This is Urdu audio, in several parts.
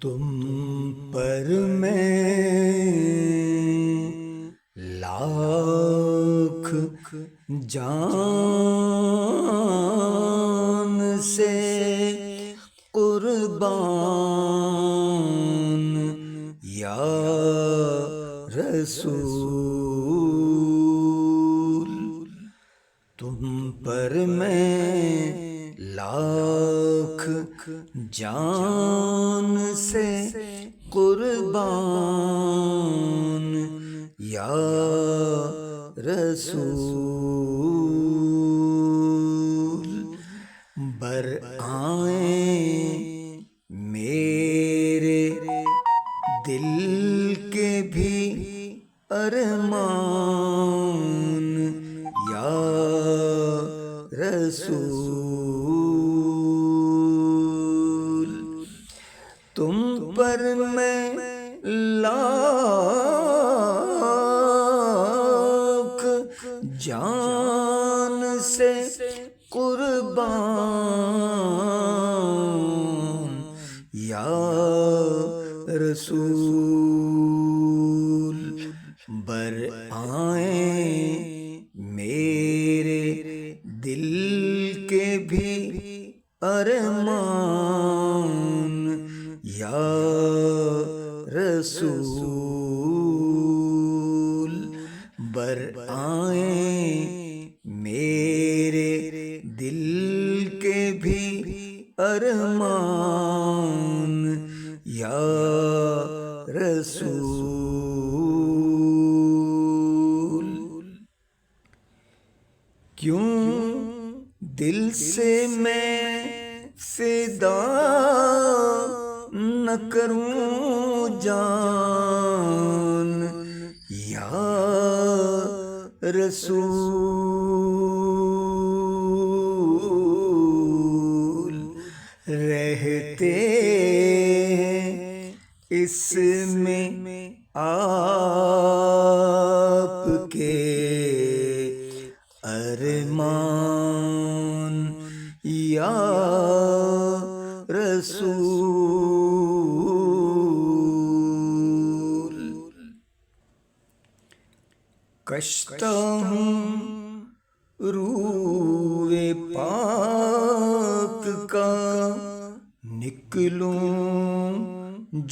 تم پر میں لاکھ جان سے قربان یا رسول، تم پر میں لاکھ جان سے قربان یا رسول، برآئیں میرے دل کے بھی ارمان یا رسول، تم پر میں لاکھ جان سے قربان یا رسول، برآئیں میرے دل کے بھی ارمان یا رسول، برآئیں میرے دل کے بھی ارمان یا رسول، کیوں دل سے میں فدا نہ کروں جان یا رسول، رہتے اس میں آپ کے ارمان یا رسول، کشتا ہوں روئے پاک کا، نکلوں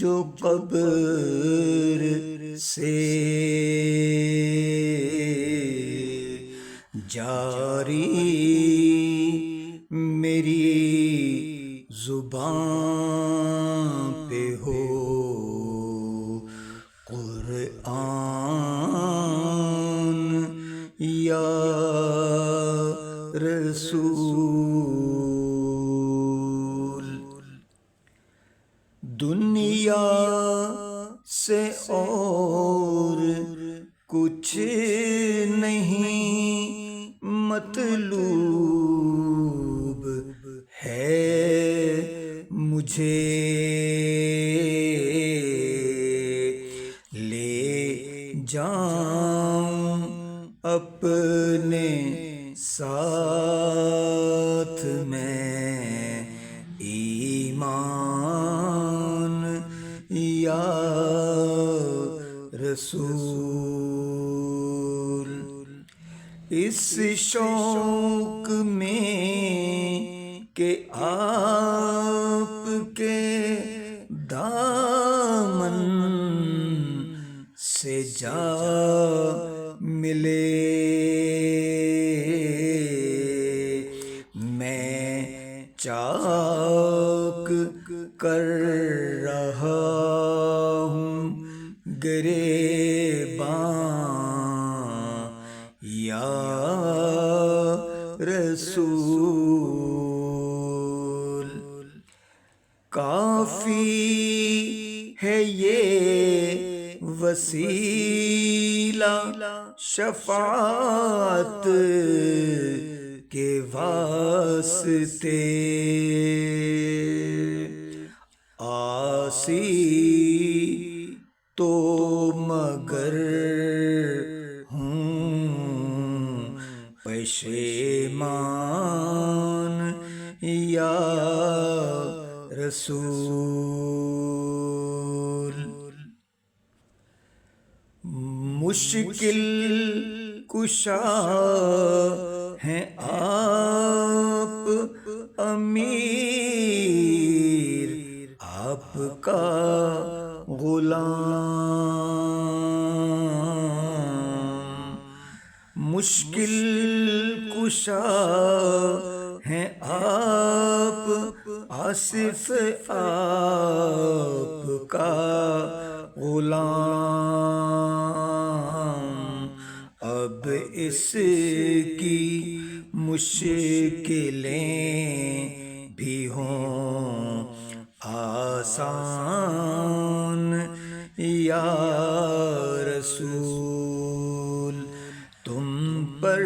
جو قبر سے، جاری میری زبان پہ ہو قرآن یا رسول، دنیا سے اور کچھ نہیں مطلوب ہے مجھے، لے جاؤں اپنے ساتھ میں ایمان یا رسول، اس شوق میں کہ آپ کے دامن سے جا ملے، میں چاک کر رہا ہوں گریباں یا رسول، کافی ہے یہ وسیلہ شفاعت کے واسطے، آسی تو مگر ہوں پشیمان یا رسول، مشکل کشا ہیں آپ امیر، آپ کا غلام، مشکل کشا ہیں آپ آصف، آپ کا غلام، اب اس کی مشکلیں بھی ہوں آسان یا رسول، تم پر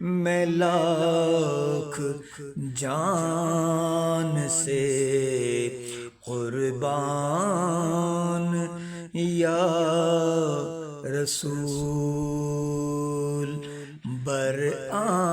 میں لاکھ جان سے قربان یا رسول، برآں